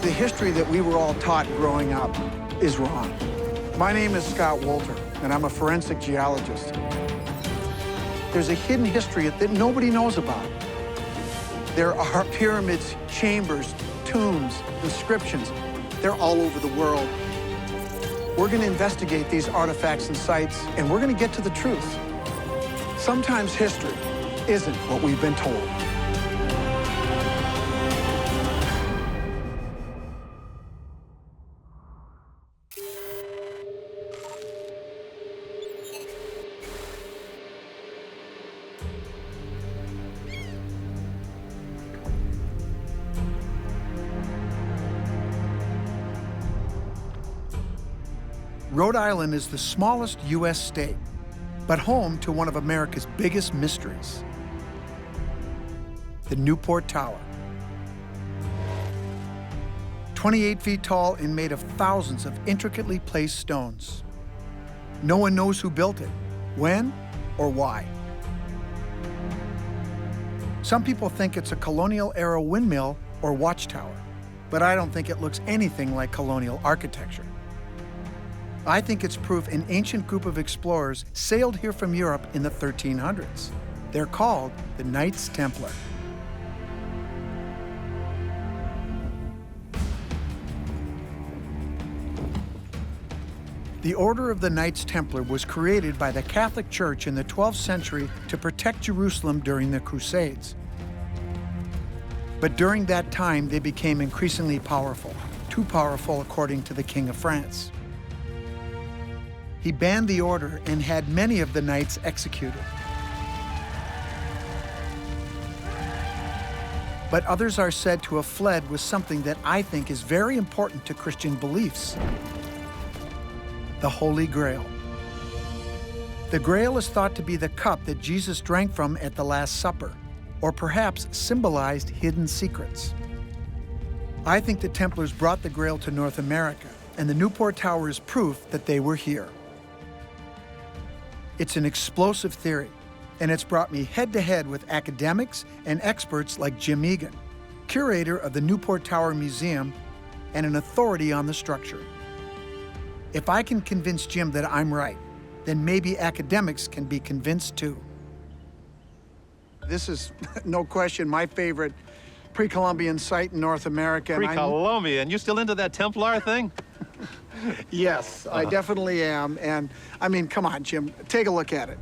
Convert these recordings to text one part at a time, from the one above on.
The history that we were all taught growing up is wrong. My name is Scott Wolter, and I'm a forensic geologist. There's a hidden history that nobody knows about. There are pyramids, chambers, tombs, inscriptions. They're all over the world. We're going to investigate these artifacts and sites, and we're going to get to the truth. Sometimes history isn't what we've been told. Rhode Island is the smallest U.S. state, but home to one of America's biggest mysteries, the Newport Tower. 28 feet tall and made of thousands of intricately placed stones. No one knows who built it, when, or why. Some people think it's a colonial-era windmill or watchtower, but I don't think it looks anything like colonial architecture. I think it's proof an ancient group of explorers sailed here from Europe in the 1300s. They're called the Knights Templar. The Order of the Knights Templar was created by the Catholic Church in the 12th century to protect Jerusalem during the Crusades. But during that time, they became increasingly powerful, too powerful according to the King of France. He banned the order and had many of the knights executed. But others are said to have fled with something that I think is very important to Christian beliefs: the Holy Grail. The Grail is thought to be the cup that Jesus drank from at the Last Supper, or perhaps symbolized hidden secrets. I think the Templars brought the Grail to North America, and the Newport Tower is proof that they were here. It's an explosive theory, and it's brought me head-to-head with academics and experts like Jim Egan, curator of the Newport Tower Museum and an authority on the structure. If I can convince Jim that I'm right, then maybe academics can be convinced too. This is, no question, my favorite pre-Columbian site in North America. Pre-Columbian? You still into that Templar thing? Yes, I definitely am. And I mean, come on, Jim, take a look at it.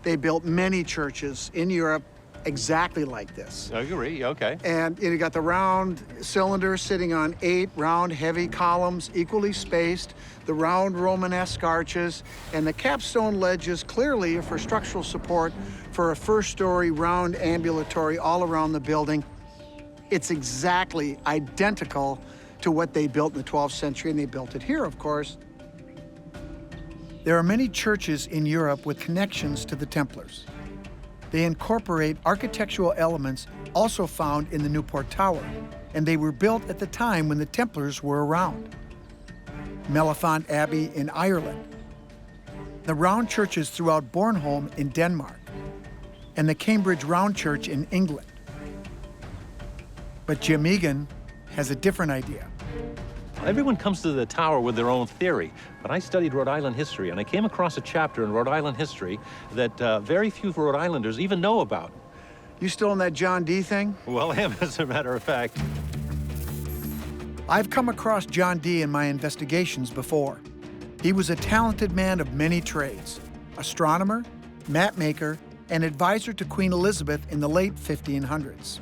They built many churches in Europe exactly like this. I agree, okay. And you got the round cylinder sitting on 8 round, heavy columns, equally spaced, the round Romanesque arches, and the capstone ledges clearly for structural support for a first-story round ambulatory all around the building. It's exactly identical to what they built in the 12th century, and they built it here, of course. There are many churches in Europe with connections to the Templars. They incorporate architectural elements also found in the Newport Tower, and they were built at the time when the Templars were around. Mellifont Abbey in Ireland, the round churches throughout Bornholm in Denmark, and the Cambridge Round Church in England. But Jim Egan has a different idea. Everyone comes to the tower with their own theory, but I studied Rhode Island history, and I came across a chapter in Rhode Island history that very few Rhode Islanders even know about. You still in that John Dee thing? Well, him, as a matter of fact. I've come across John Dee in my investigations before. He was a talented man of many trades: astronomer, map maker, and advisor to Queen Elizabeth in the late 1500s.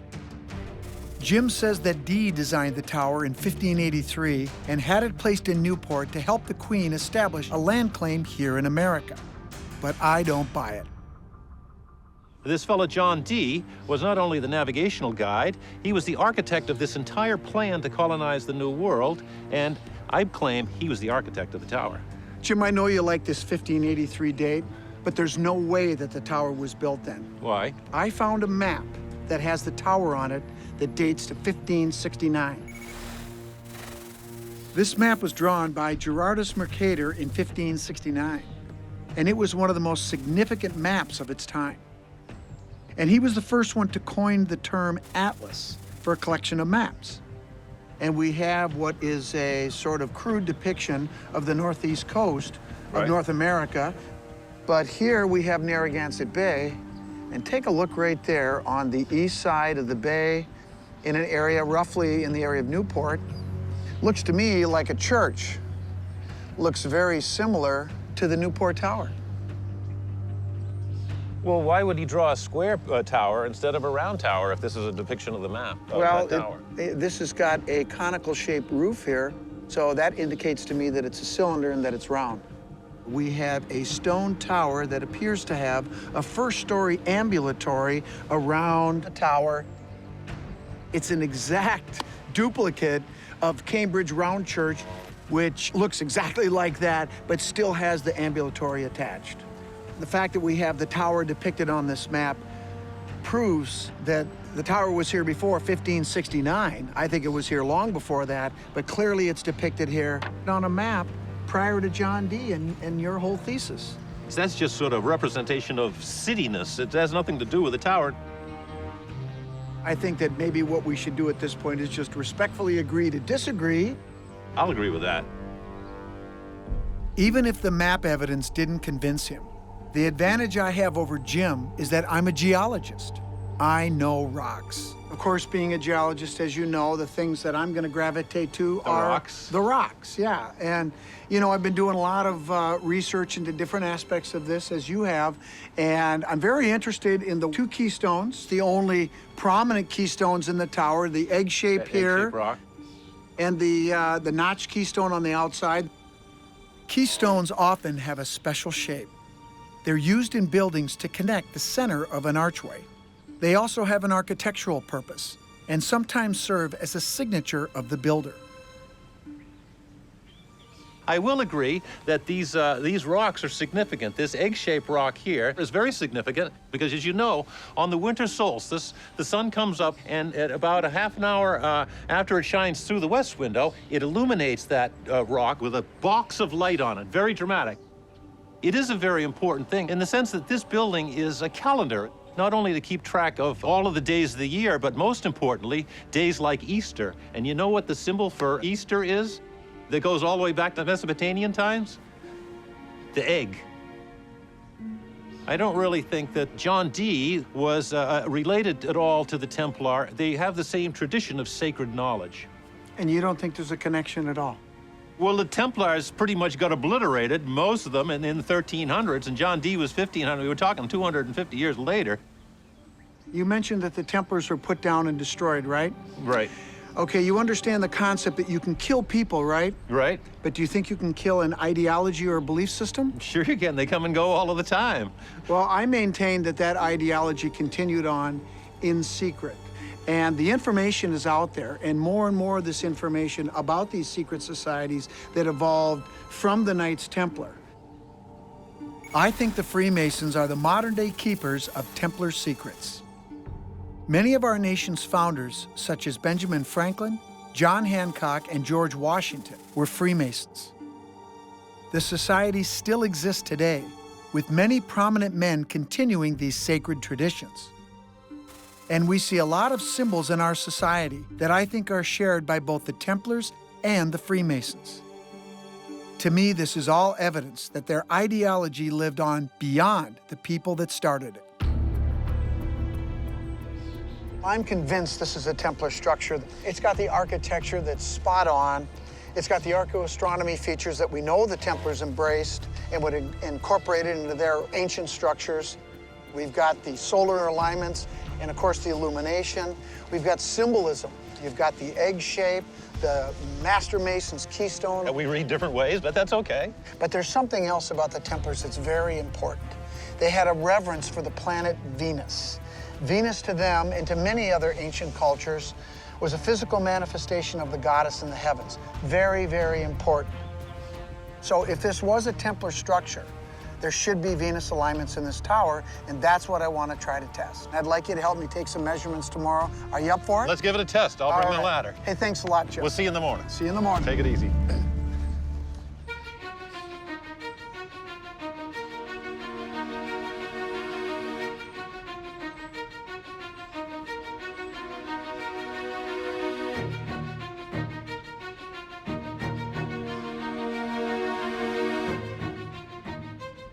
Jim says that Dee designed the tower in 1583 and had it placed in Newport to help the Queen establish a land claim here in America. But I don't buy it. This fellow John Dee was not only the navigational guide, he was the architect of this entire plan to colonize the New World, and I claim he was the architect of the tower. Jim, I know you like this 1583 date, but there's no way that the tower was built then. Why? I found a map that has the tower on it that dates to 1569. This map was drawn by Gerardus Mercator in 1569, and it was one of the most significant maps of its time. And he was the first one to coin the term atlas for a collection of maps. and we have what is a sort of crude depiction of the northeast coast of North America. But here we have Narragansett Bay, and take a look right there on the east side of the bay in an area roughly in the area of Newport. Looks to me like a church. Looks very similar to the Newport Tower. Well, why would he draw a square tower instead of a round tower if this is a depiction of the map of that tower? This has got a conical shaped roof here, so that indicates to me that it's a cylinder and that it's round. We have a stone tower that appears to have a first-story ambulatory around the tower. It's an exact duplicate of Cambridge Round Church, which looks exactly like that, but still has the ambulatory attached. The fact that we have the tower depicted on this map proves that the tower was here before 1569. I think it was here long before that, but clearly it's depicted here on a map prior to John Dee and your whole thesis. So that's just sort of representation of cityness. It has nothing to do with the tower. I think that maybe what we should do at this point is just respectfully agree to disagree. I'll agree with that. Even if the map evidence didn't convince him, the advantage I have over Jim is that I'm a geologist. I know rocks. Of course, being a geologist, as you know, the things that I'm going to gravitate to are rocks. The rocks, yeah. And, you know, I've been doing a lot of research into different aspects of this, as you have, and I'm very interested in the two keystones, the only prominent keystones in the tower, the egg shape here, egg-shaped rock, and the notch keystone on the outside. Keystones often have a special shape. They're used in buildings to connect the center of an archway. They also have an architectural purpose and sometimes serve as a signature of the builder. I will agree that these rocks are significant. This egg-shaped rock here is very significant because, as you know, on the winter solstice, the sun comes up, and at about a half an hour after it shines through the west window, it illuminates that rock with a box of light on it. Very dramatic. It is a very important thing in the sense that this building is a calendar, not only to keep track of all of the days of the year, but most importantly, days like Easter. And you know what the symbol for Easter is? That goes all the way back to Mesopotamian times? The egg. I don't really think that John Dee was related at all to the Templar. They have the same tradition of sacred knowledge. And you don't think there's a connection at all? Well, the Templars pretty much got obliterated, most of them, in the 1300s, and John Dee was 1500. We were talking 250 years later. You mentioned that the Templars were put down and destroyed, right? Right. Okay, you understand the concept that you can kill people, right? Right. But do you think you can kill an ideology or a belief system? Sure you can. They come and go all of the time. Well, I maintain that that ideology continued on in secret. And the information is out there, and more of this information about these secret societies that evolved from the Knights Templar. I think the Freemasons are the modern-day keepers of Templar secrets. Many of our nation's founders, such as Benjamin Franklin, John Hancock, and George Washington, were Freemasons. The society still exists today, with many prominent men continuing these sacred traditions. And we see a lot of symbols in our society that I think are shared by both the Templars and the Freemasons. To me, this is all evidence that their ideology lived on beyond the people that started it. I'm convinced this is a Templar structure. It's got the architecture that's spot on. It's got the Archaeoastronomy features that we know the Templars embraced and would incorporate it into their ancient structures. We've got the solar alignments and, of course, the illumination. We've got symbolism. You've got the egg shape, the Master Mason's keystone. We read different ways, but that's okay. But there's something else about the Templars that's very important. They had a reverence for the planet Venus. Venus to them and to many other ancient cultures was a physical manifestation of the goddess in the heavens. Very, very important. So if this was a Templar structure, there should be Venus alignments in this tower, and that's what I want to try to test. I'd like you to help me take some measurements tomorrow. Are you up for it? Let's give it a test. I'll bring the ladder. Hey, thanks a lot, Joe. We'll see you in the morning. See you in the morning. Take it easy.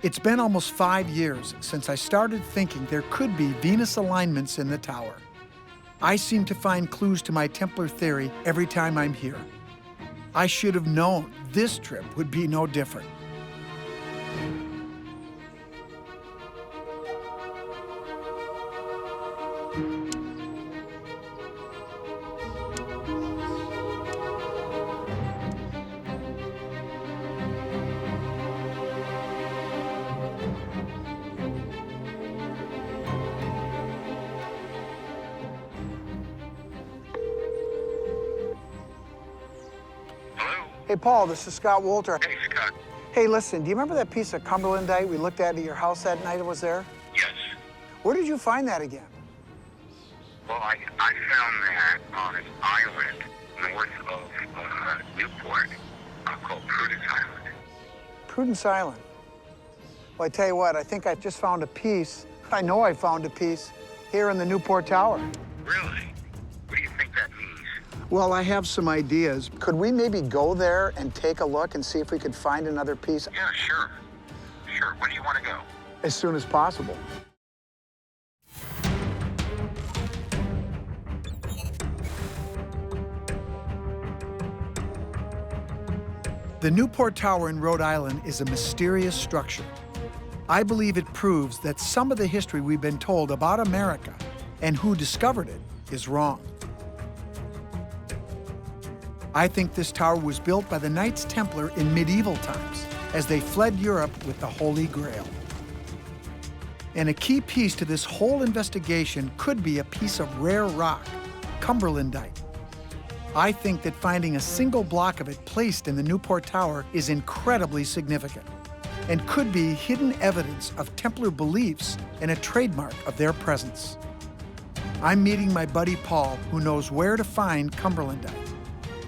It's been almost 5 years since I started thinking there could be Venus alignments in the tower. I seem to find clues to my Templar theory every time I'm here. I should have known this trip would be no different. Hey, Paul, this is Scott Wolter. Hey, Scott. Hey, listen, do you remember that piece of Cumberlandite we looked at your house that night it was there? Yes. Where did you find that again? Well, I found that on an island north of Newport called Prudence Island. Prudence Island. Well, I tell you what, I think I just found a piece. I know I found a piece here in the Newport Tower. Really? What do you think that means? Well, I have some ideas. Could we maybe go there and take a look and see if we could find another piece? Yeah, sure. Sure. When do you want to go? As soon as possible. The Newport Tower in Rhode Island is a mysterious structure. I believe it proves that some of the history we've been told about America and who discovered it is wrong. I think this tower was built by the Knights Templar in medieval times as they fled Europe with the Holy Grail. And a key piece to this whole investigation could be a piece of rare rock, Cumberlandite. I think that finding a single block of it placed in the Newport Tower is incredibly significant and could be hidden evidence of Templar beliefs and a trademark of their presence. I'm meeting my buddy Paul, who knows where to find Cumberlandite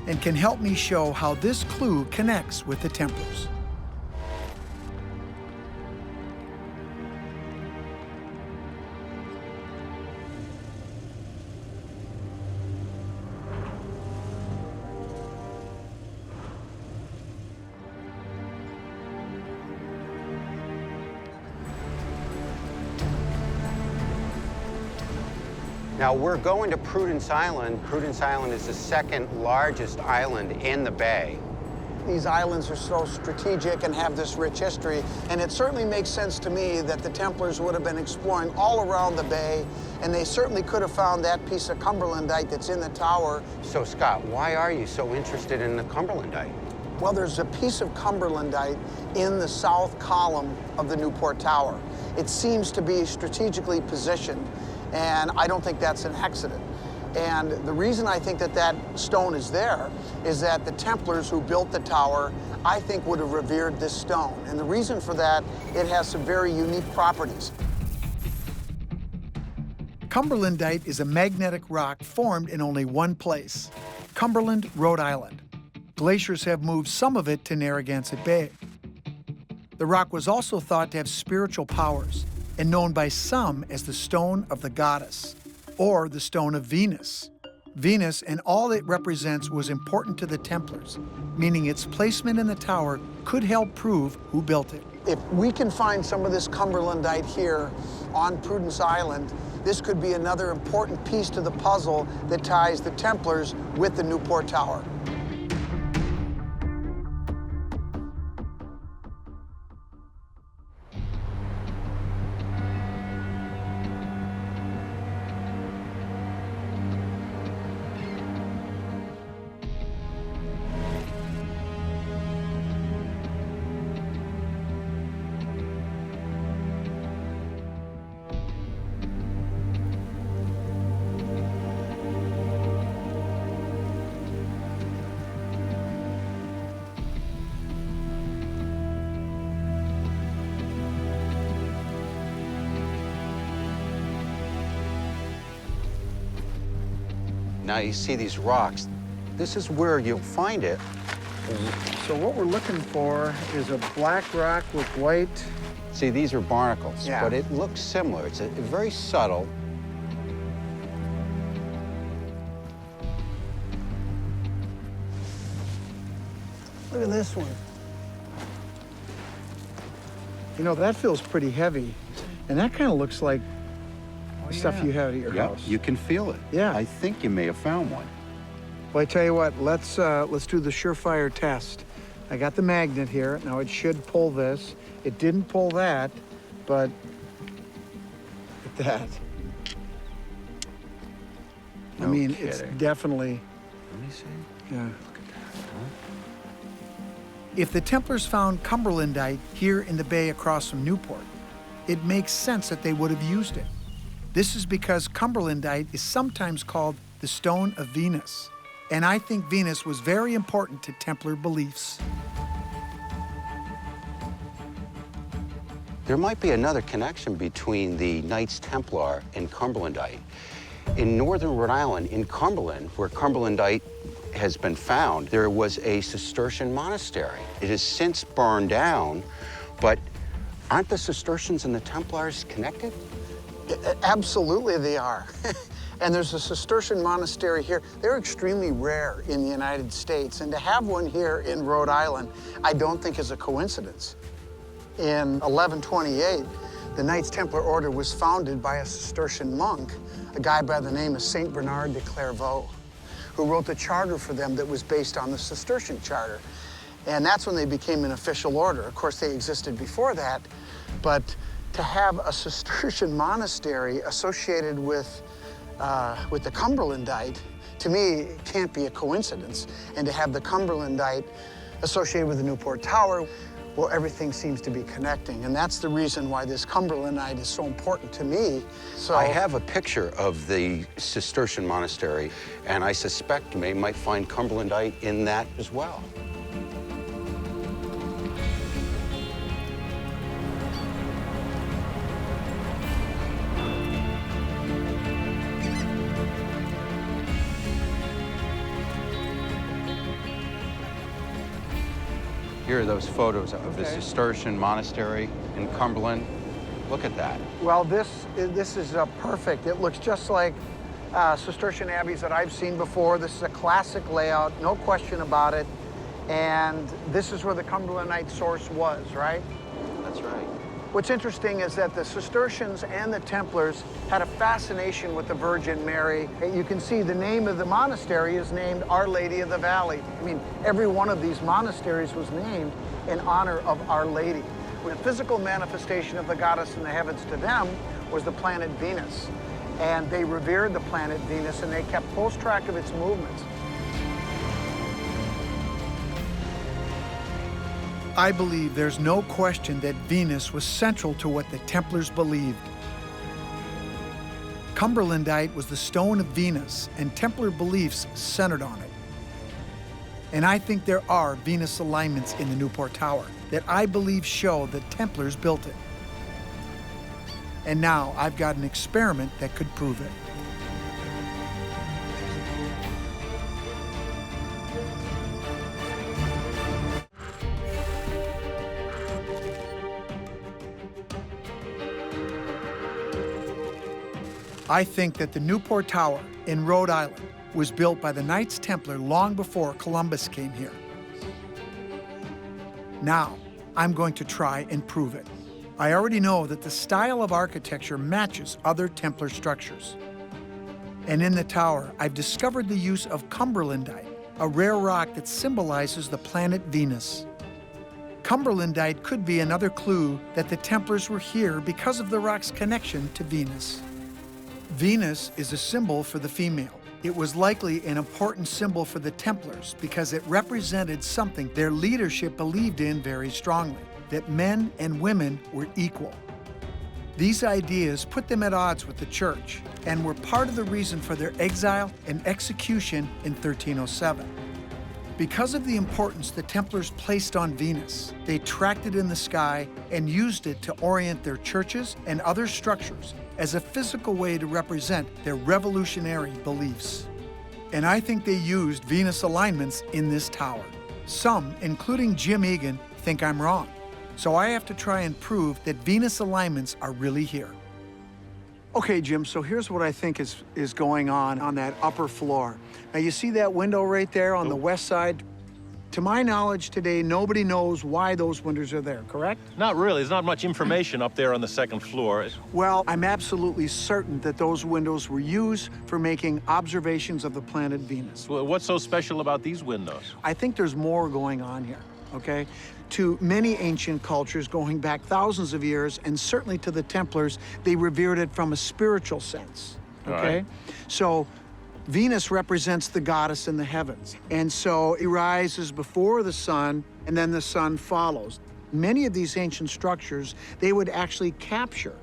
and can help me show how this clue connects with the Templars. Now we're going to Prudence Island. Prudence Island is the second largest island in the bay. These islands are so strategic and have this rich history, and it certainly makes sense to me that the Templars would have been exploring all around the bay, and they certainly could have found that piece of Cumberlandite that's in the tower. So Scott, why are you so interested in the Cumberlandite? Well, there's a piece of Cumberlandite in the south column of the Newport Tower. It seems to be strategically positioned, and I don't think that's an accident. And the reason I think that that stone is there is that the Templars who built the tower, I think, would have revered this stone. And the reason for that, it has some very unique properties. Cumberlandite is a magnetic rock formed in only one place, Cumberland, Rhode Island. Glaciers have moved some of it to Narragansett Bay. The rock was also thought to have spiritual powers and known by some as the Stone of the Goddess, or the Stone of Venus. Venus and all it represents was important to the Templars, meaning its placement in the tower could help prove who built it. If we can find some of this Cumberlandite here on Prudence Island, this could be another important piece to the puzzle that ties the Templars with the Newport Tower. Now you see these rocks. This is where you'll find it. So what we're looking for is a black rock with white. See, these are barnacles, Yeah. but it looks similar. It's very subtle. Look at this one. You know, that feels pretty heavy. And that kind of looks like stuff you have at your Yeah, house. you can feel it. Yeah. I think you may have found one. Well, I tell you what, let's do the surefire test. I got the magnet here. Now it should pull this. It didn't pull that, but look at that. I No mean, it's kidding. definitely, Let me see. yeah. Look at that. Huh? If the Templars found cumberlandite here in the bay across from Newport, it makes sense that they would have used it. This is because cumberlandite is sometimes called the stone of Venus. And I think Venus was very important to Templar beliefs. There might be another connection between the Knights Templar and cumberlandite. In northern Rhode Island, in Cumberland, where cumberlandite has been found, there was a Cistercian monastery. It has since burned down, but aren't the Cistercians and the Templars connected? Absolutely they are. And there's a Cistercian monastery here. They're extremely rare in the United States, and to have one here in Rhode Island, I don't think is a coincidence. In 1128, the Knights Templar order was founded by a Cistercian monk, a guy by the name of Saint Bernard de Clairvaux, who wrote the charter for them that was based on the Cistercian charter. And that's when they became an official order. Of course, they existed before that, but to have a Cistercian monastery associated with the cumberlandite, to me, it can't be a coincidence. And to have the cumberlandite associated with the Newport Tower, well, everything seems to be connecting. And that's the reason why this cumberlandite is so important to me. So I have a picture of the Cistercian monastery, and I suspect you might find cumberlandite in that as well. Here are those photos of the Cistercian monastery in Cumberland. Look at that. well, this is perfect. It looks just like Cistercian abbeys that I've seen before. This is a classic layout, no question about it. And this is where the cumberlandite source was, right? That's right. What's interesting is that the Cistercians and the Templars had a fascination with the Virgin Mary. You can see the name of the monastery is named Our Lady of the Valley. I mean, every one of these monasteries was named in honor of Our Lady. The physical manifestation of the goddess in the heavens to them was the planet Venus. And they revered the planet Venus, and they kept close track of its movements. I believe there's no question that Venus was central to what the Templars believed. Cumberlandite was the stone of Venus, and Templar beliefs centered on it. And I think there are Venus alignments in the Newport Tower that I believe show that Templars built it. And now I've got an experiment that could prove it. I think that the Newport Tower in Rhode Island was built by the Knights Templar long before Columbus came here. Now, I'm going to try and prove it. I already know that the style of architecture matches other Templar structures. And in the tower, I've discovered the use of cumberlandite, a rare rock that symbolizes the planet Venus. Cumberlandite could be another clue that the Templars were here because of the rock's connection to Venus. Venus is a symbol for the female. It was likely an important symbol for the Templars because it represented something their leadership believed in very strongly, that men and women were equal. These ideas put them at odds with the church and were part of the reason for their exile and execution in 1307. Because of the importance the Templars placed on Venus, they tracked it in the sky and used it to orient their churches and other structures as a physical way to represent their revolutionary beliefs. And I think they used Venus alignments in this tower. Some, including Jim Egan, think I'm wrong. So I have to try and prove that Venus alignments are really here. Okay, Jim, so here's what I think is going on that upper floor. Now, you see that window right there on the west side? To my knowledge today, nobody knows why those windows are there, correct? Not really. There's not much information up there on the second floor. Well, I'm absolutely certain that those windows were used for making observations of the planet Venus. Well, what's so special about these windows? I think there's more going on here, okay? To many ancient cultures going back thousands of years, and certainly to the Templars, they revered it from a spiritual sense, All okay? right. So Venus represents the goddess in the heavens, and so it rises before the sun, and then the sun follows. Many of these ancient structures, they would actually capture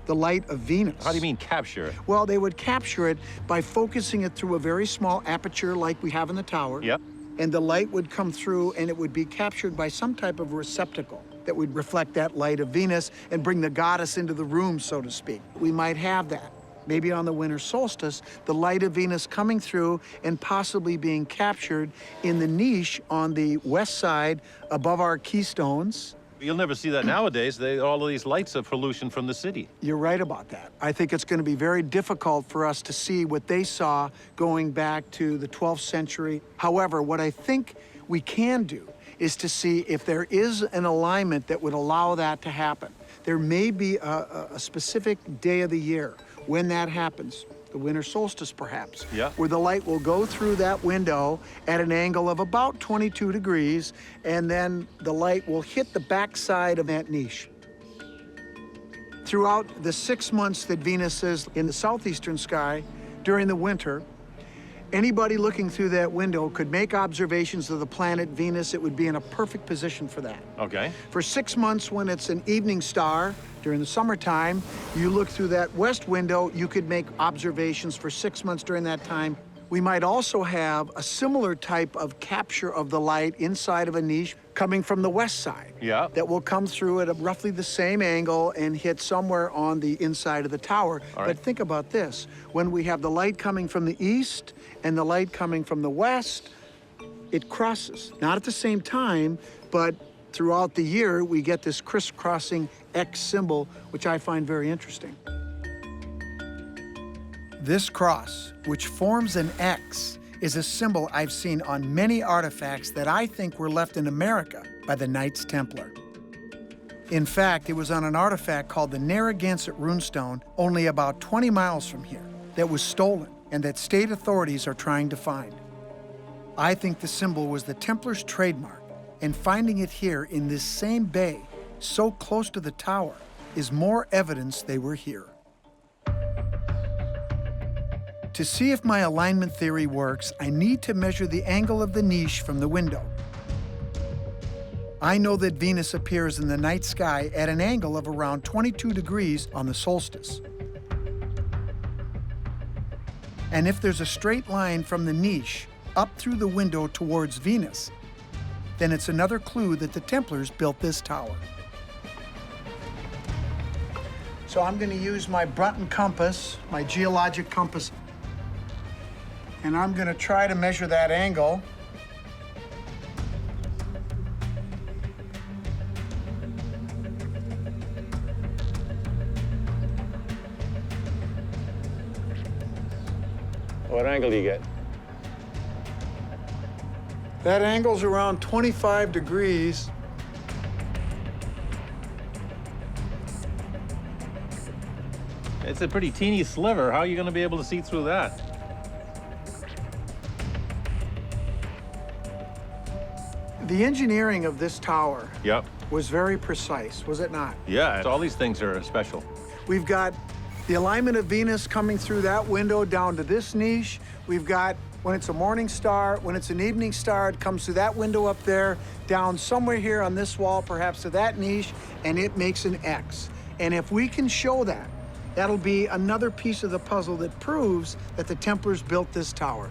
the light of Venus. How do you mean capture? Well, they would capture it by focusing it through a very small aperture like we have in the tower. Yep. And the light would come through, and it would be captured by some type of receptacle that would reflect that light of Venus and bring the goddess into the room, so to speak. We might have that. Maybe on the winter solstice, the light of Venus coming through and possibly being captured in the niche on the west side above our keystones. You'll never see that nowadays. All of these lights are pollution from the city. You're right about that. I think it's going to be very difficult for us to see what they saw going back to the 12th century. However, what I think we can do is to see if there is an alignment that would allow that to happen. There may be a specific day of the year when that happens, the winter solstice perhaps, Yeah. where the light will go through that window at an angle of about 22 degrees, and then the light will hit the backside of that niche. Throughout the 6 months that Venus is in the southeastern sky during the winter, anybody looking through that window could make observations of the planet Venus. It would be in a perfect position for that. Okay. For 6 months, when it's an evening star, during the summertime, you look through that west window, you could make observations for 6 months during that time. We might also have a similar type of capture of the light inside of a niche coming from the west side. Yeah. That will come through at roughly the same angle and hit somewhere on the inside of the tower. All right. But think about this. When we have the light coming from the east and the light coming from the west, it crosses. Not at the same time, but throughout the year, we get this crisscrossing X symbol, which I find very interesting. This cross, which forms an X, is a symbol I've seen on many artifacts that I think were left in America by the Knights Templar. In fact, it was on an artifact called the Narragansett runestone, only about 20 miles from here, that was stolen and that state authorities are trying to find. I think the symbol was the Templars' trademark, and finding it here in this same bay, so close to the tower, is more evidence they were here. To see if my alignment theory works, I need to measure the angle of the niche from the window. I know that Venus appears in the night sky at an angle of around 22 degrees on the solstice. And if there's a straight line from the niche up through the window towards Venus, then it's another clue that the Templars built this tower. So I'm going to use my Brunton compass, my geologic compass, and I'm going to try to measure that angle. What angle do you get? That angle's around 25 degrees. It's a pretty teeny sliver. How are you going to be able to see through that? The engineering of this tower Yep. was very precise, was it not? Yeah, all these things are special. We've got the alignment of Venus coming through that window down to this niche. We've got when it's a morning star, when it's an evening star, it comes through that window up there, down somewhere here on this wall, perhaps to that niche, and it makes an X. And if we can show that, that'll be another piece of the puzzle that proves that the Templars built this tower.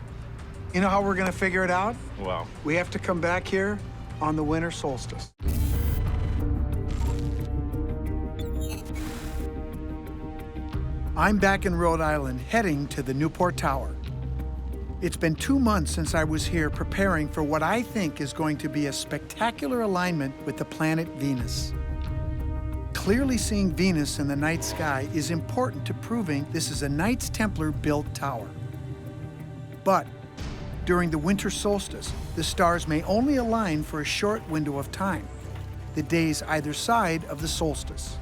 You know how we're gonna figure it out? Wow. We have to come back here on the winter solstice. I'm back in Rhode Island, heading to the Newport Tower. It's been 2 months since I was here preparing for what I think is going to be a spectacular alignment with the planet Venus. Clearly seeing Venus in the night sky is important to proving this is a Knights Templar built tower. But During the winter solstice, the stars may only align for a short window of time, the days either side of the solstice.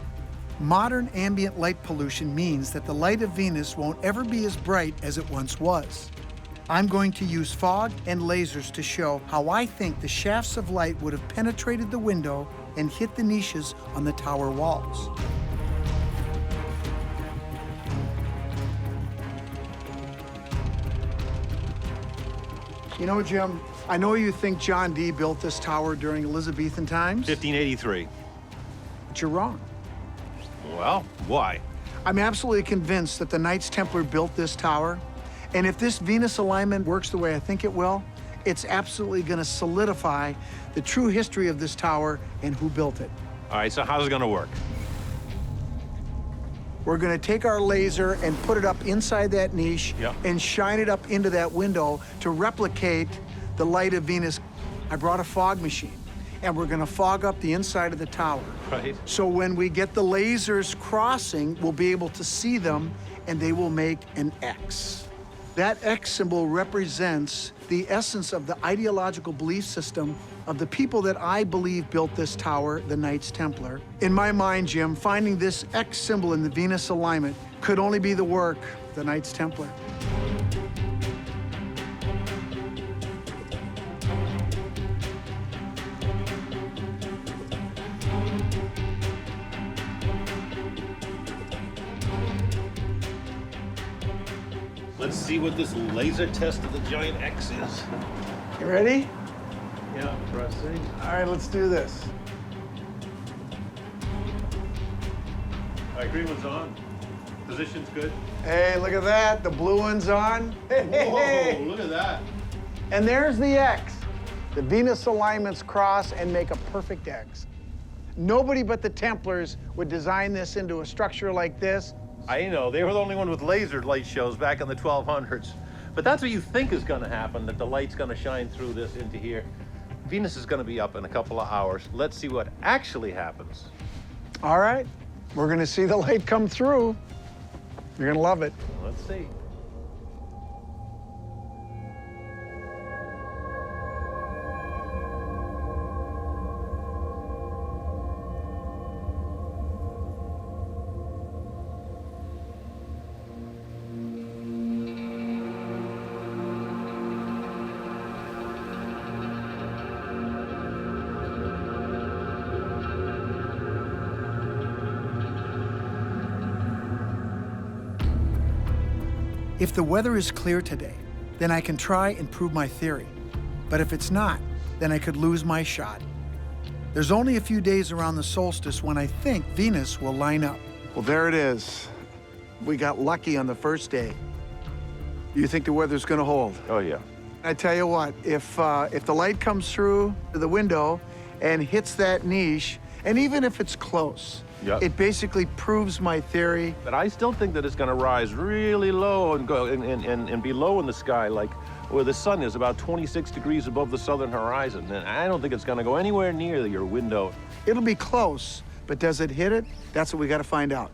Modern ambient light pollution means that the light of Venus won't ever be as bright as it once was. I'm going to use fog and lasers to show how I think the shafts of light would have penetrated the window and hit the niches on the tower walls. You know, Jim, I know you think John Dee built this tower during Elizabethan times, 1583. but you're wrong. Well, why? I'm absolutely convinced that the Knights Templar built this tower, and if this Venus alignment works the way I think it will, it's absolutely going to solidify the true history of this tower and who built it. All right, so how's it gonna work? We're going to take our laser and put it up inside that niche Yep. and shine it up into that window to replicate the light of Venus. I brought a fog machine, and we're going to fog up the inside of the tower. Right. So when we get the lasers crossing, we'll be able to see them, and they will make an X. That X symbol represents the essence of the ideological belief system of the people that I believe built this tower, the Knights Templar. In my mind, Jim, finding this X symbol in the Venus alignment could only be the work of the Knights Templar. Let's see what this laser test of the giant X is. You ready? Yeah, pressing. All right, let's do this. All right, green one's on. Position's good. Hey, look at that. The blue one's on. Whoa, look at that. And there's the X. The Venus alignments cross and make a perfect X. Nobody but the Templars would design this into a structure like this. I know, they were the only one with laser light shows back in the 1200s. But that's what you think is gonna happen, that the light's gonna shine through this into here. Venus is gonna be up in a couple of hours. Let's see what actually happens. All right, we're gonna see the light come through. You're gonna love it. Let's see. If the weather is clear today, then I can try and prove my theory. But if it's not, then I could lose my shot. There's only a few days around the solstice when I think Venus will line up. Well, there it is. We got lucky on the first day. You think the weather's gonna hold? Oh, yeah. I tell you what, if the light comes through the window and hits that niche, and even if it's close, Yep. it basically proves my theory. But I still think that it's gonna rise really low and go and be low in the sky, like where the sun is about 26 degrees above the southern horizon. And I don't think it's gonna go anywhere near your window. It'll be close, but does it hit it? That's what we gotta find out.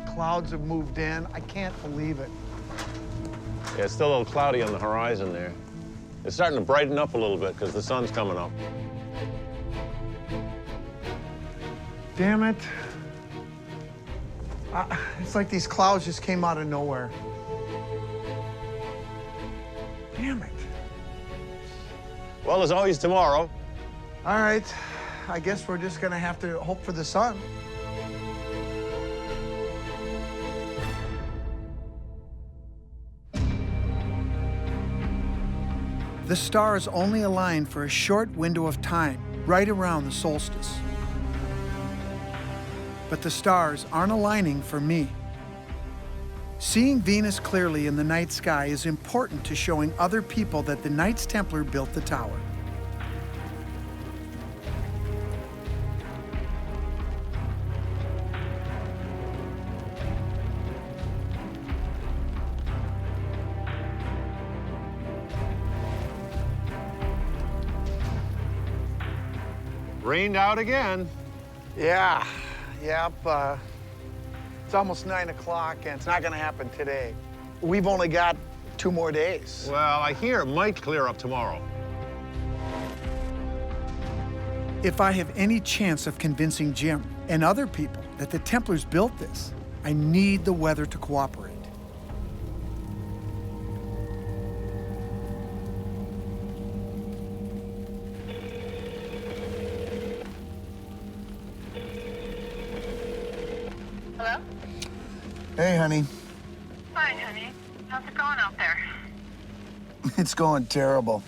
Clouds have moved in. I can't believe it. Yeah, it's still a little cloudy on the horizon there. It's starting to brighten up a little bit because the sun's coming up. Damn it. It's like these clouds just came out of nowhere. Damn it. Well, there's always tomorrow. All right, I guess we're just gonna have to hope for the sun. The stars only align for a short window of time, right around the solstice. But the stars aren't aligning for me. Seeing Venus clearly in the night sky is important to showing other people that the Knights Templar built the tower. Rained out again. Yeah, yep. It's almost 9 o'clock, and it's not gonna happen today. We've only got 2 more days. Well, I hear it might clear up tomorrow. If I have any chance of convincing Jim and other people that the Templars built this, I need the weather to cooperate. Hello? Hey, honey. Fine, honey. How's it going out there? It's going terrible.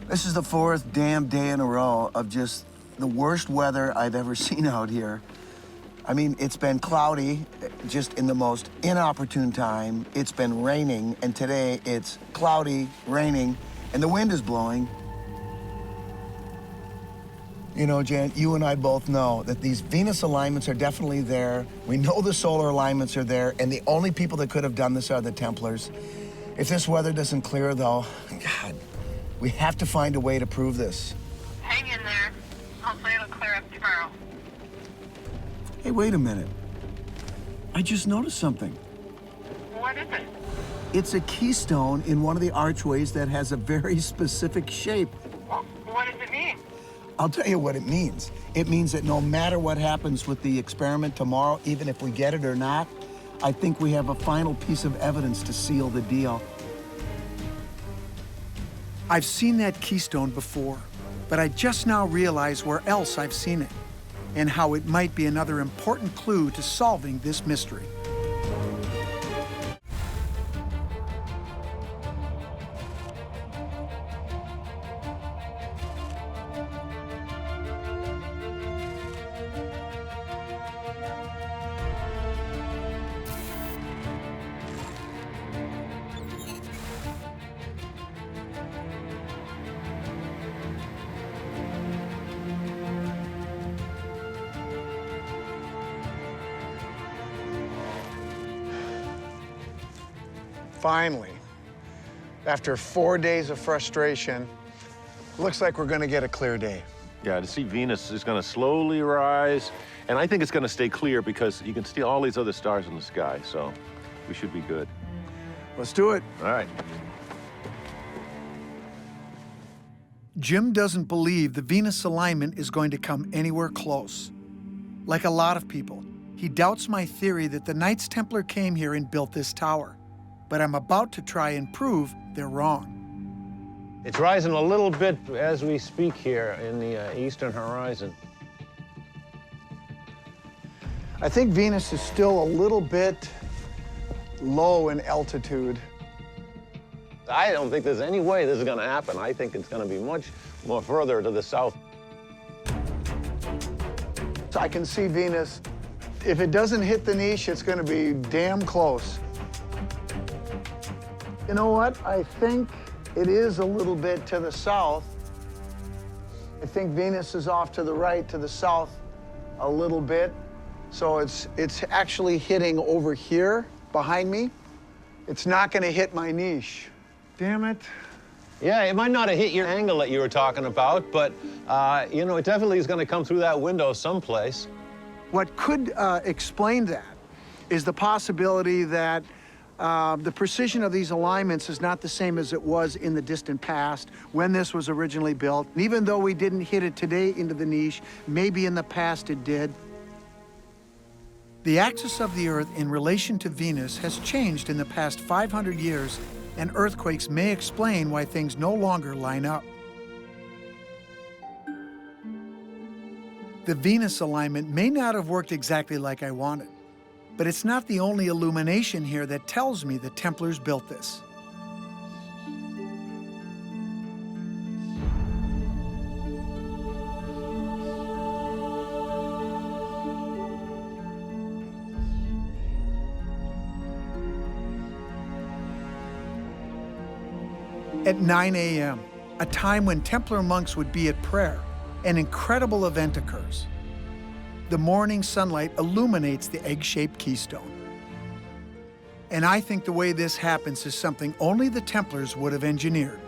This is the 4th damn day in a row of just the worst weather I've ever seen out here. I mean, it's been cloudy just in the most inopportune time. It's been raining, and today it's cloudy, raining, and the wind is blowing. You know, Jan, you and I both know that these Venus alignments are definitely there. We know the solar alignments are there, and the only people that could have done this are the Templars. If this weather doesn't clear, though, God, we have to find a way to prove this. Hang in there. Hopefully it'll clear up tomorrow. Hey, wait a minute. I just noticed something. What is it? It's a keystone in one of the archways that has a very specific shape. What does it mean? I'll tell you what it means. It means that no matter what happens with the experiment tomorrow, even if we get it or not, I think we have a final piece of evidence to seal the deal. I've seen that keystone before, but I just now realize where else I've seen it and how it might be another important clue to solving this mystery. Finally, after 4 days of frustration, looks like we're gonna get a clear day. Yeah, to see Venus is going to slowly rise, and I think it's going to stay clear because you can see all these other stars in the sky, so we should be good. Let's do it. All right. Jim doesn't believe the Venus alignment is going to come anywhere close. Like a lot of people, he doubts my theory that the Knights Templar came here and built this tower. But I'm about to try and prove they're wrong. It's rising a little bit as we speak here in the eastern horizon. I think Venus is still a little bit low in altitude. I don't think there's any way this is going to happen. I think it's going to be much more further to the south. So I can see Venus. If it doesn't hit the niche, it's going to be damn close. You know what? I think it is a little bit to the south. I think Venus is off to the right, to the south a little bit. So it's actually hitting over here behind me. It's not going to hit my niche. Damn it. Yeah, it might not have hit your angle that you were talking about, but, you know, it definitely is going to come through that window someplace. What could explain that is the possibility that the precision of these alignments is not the same as it was in the distant past when this was originally built. And even though we didn't hit it today into the niche, maybe in the past it did. The axis of the Earth in relation to Venus has changed in the past 500 years, and earthquakes may explain why things no longer line up. The Venus alignment may not have worked exactly like I wanted, but it's not the only illumination here that tells me the Templars built this. At 9 a.m., a time when Templar monks would be at prayer, an incredible event occurs. The morning sunlight illuminates the egg-shaped keystone. And I think the way this happens is something only the Templars would have engineered.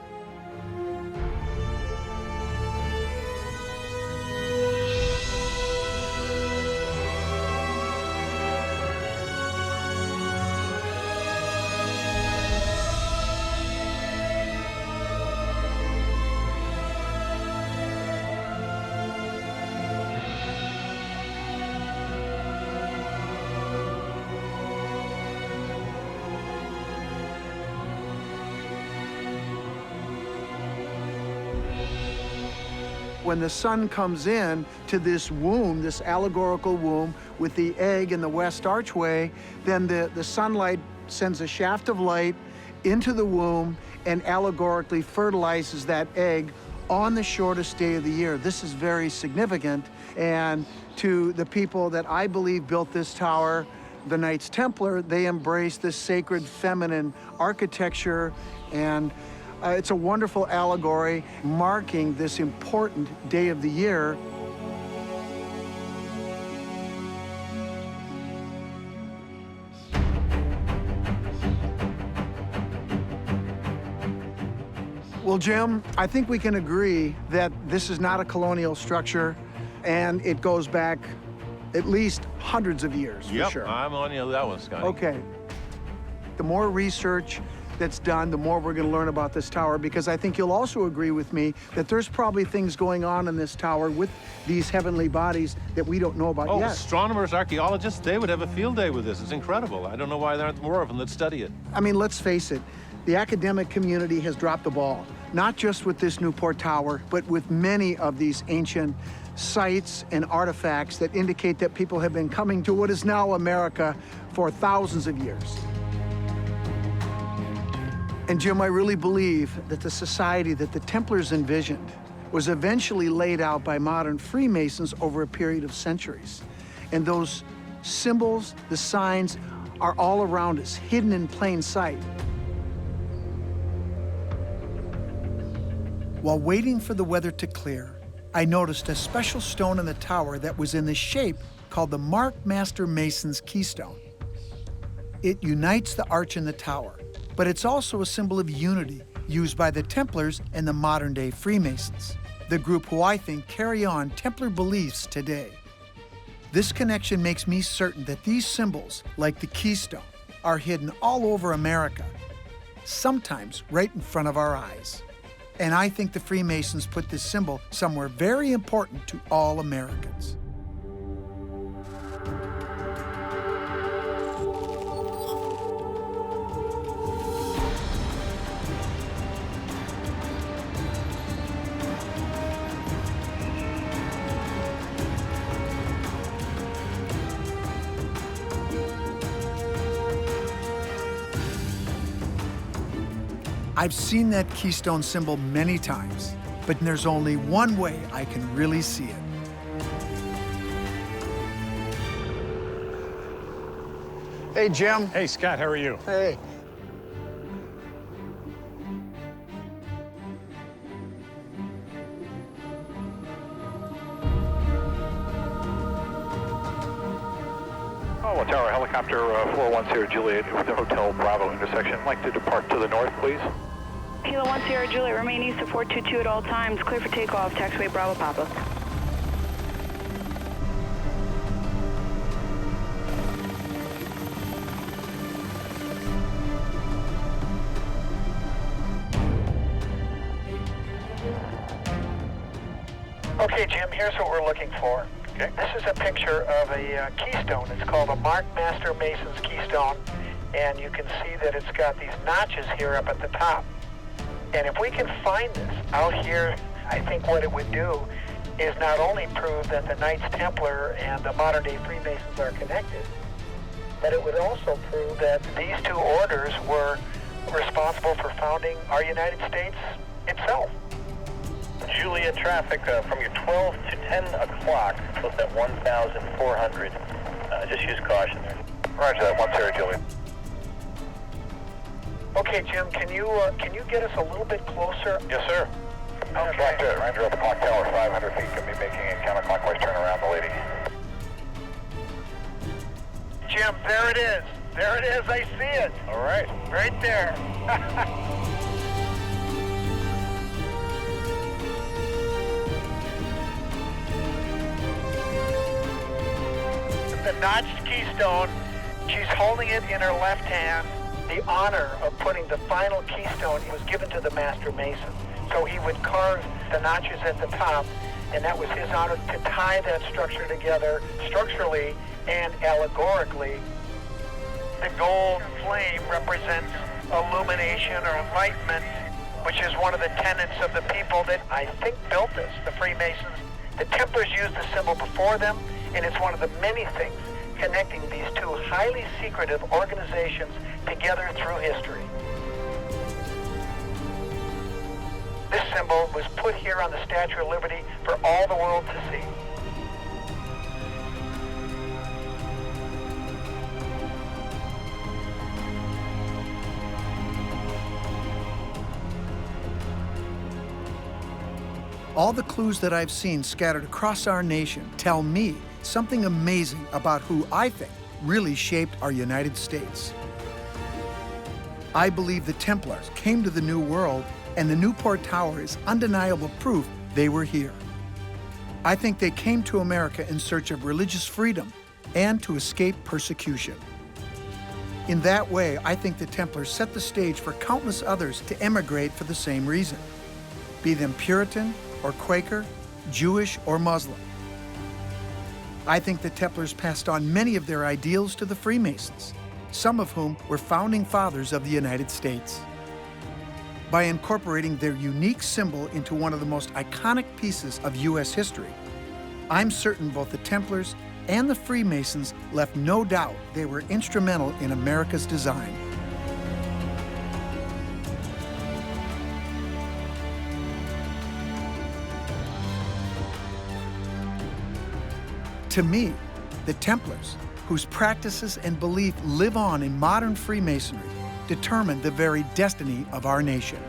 When the sun comes in to this womb, this allegorical womb with the egg in the west archway, then the sunlight sends a shaft of light into the womb and allegorically fertilizes that egg on the shortest day of the year. This is very significant. And to the people that I believe built this tower, the Knights Templar, they embrace this sacred feminine architecture, and it's a wonderful allegory marking this important day of the year. Well, Jim, I think we can agree that this is not a colonial structure, and it goes back at least hundreds of years, for sure. I'm on you on that one, Scotty. Okay. The more research that's done, the more we're going to learn about this tower, because I think you'll also agree with me that there's probably things going on in this tower with these heavenly bodies that we don't know about yet. Astronomers, archaeologists, they would have a field day with this. It's incredible. I don't know why there aren't more of them that study it. I mean, let's face it, the academic community has dropped the ball, not just with this Newport Tower, but with many of these ancient sites and artifacts that indicate that people have been coming to what is now America for thousands of years. And Jim, I really believe that the society that the Templars envisioned was eventually laid out by modern Freemasons over a period of centuries. And those symbols, the signs, are all around us, hidden in plain sight. While waiting for the weather to clear, I noticed a special stone in the tower that was in the shape called the Mark Master Mason's keystone. It unites the arch and the tower, but it's also a symbol of unity used by the Templars and the modern-day Freemasons, the group who I think carry on Templar beliefs today. This connection makes me certain that these symbols, like the keystone, are hidden all over America, sometimes right in front of our eyes. And I think the Freemasons put this symbol somewhere very important to all Americans. I've seen that keystone symbol many times, but there's only one way I can really see it. Hey, Jim. Hey, Scott, how are you? Hey. Colonial Tower, helicopter 410 Sierra Juliet with the Hotel Bravo intersection. I'd like to depart to the north, please. Kilo 1 Sierra Juliet, remain east of 422 at all times. Clear for takeoff, taxiway Bravo Papa. Okay, Jim, here's what we're looking for. Okay. This is a picture of a keystone. It's called a Mark Master Mason's keystone, and you can see that it's got these notches here up at the top. And if we can find this out here, I think what it would do is not only prove that the Knights Templar and the modern-day Freemasons are connected, but it would also prove that these two orders were responsible for founding our United States itself. Juliet traffic from your 12 to 10 o'clock, close at 1,400. Just use caution there. Roger that, 1 Sierra Juliet. Okay, Jim, can you get us a little bit closer? Yes, sir. Okay. Ranger up the clock tower, 500 feet, can be making a counterclockwise turn around the lady. Jim, there it is. There it is. I see it. All right. Right there. The notched keystone, she's holding it in her left hand. The honor of putting the final keystone was given to the Master Mason. So he would carve the notches at the top, and that was his honor to tie that structure together structurally and allegorically. The gold flame represents illumination or enlightenment. which is one of the tenets of the people that I think built this, the Freemasons. The Templars used the symbol before them, and it's one of the many things connecting these two highly secretive organizations together through history. This symbol was put here on the Statue of Liberty for all the world to see. All the clues that I've seen scattered across our nation tell me something amazing about who I think really shaped our United States. I believe the Templars came to the New World, and the Newport Tower is undeniable proof they were here. I think they came to America in search of religious freedom and to escape persecution. In that way, I think the Templars set the stage for countless others to emigrate for the same reason, be them Puritan or Quaker, Jewish or Muslim. I think the Templars passed on many of their ideals to the Freemasons, some of whom were founding fathers of the United States. By incorporating their unique symbol into one of the most iconic pieces of U.S. history, I'm certain both the Templars and the Freemasons left no doubt they were instrumental in America's design. To me, the Templars, whose practices and belief live on in modern Freemasonry, determine the very destiny of our nation.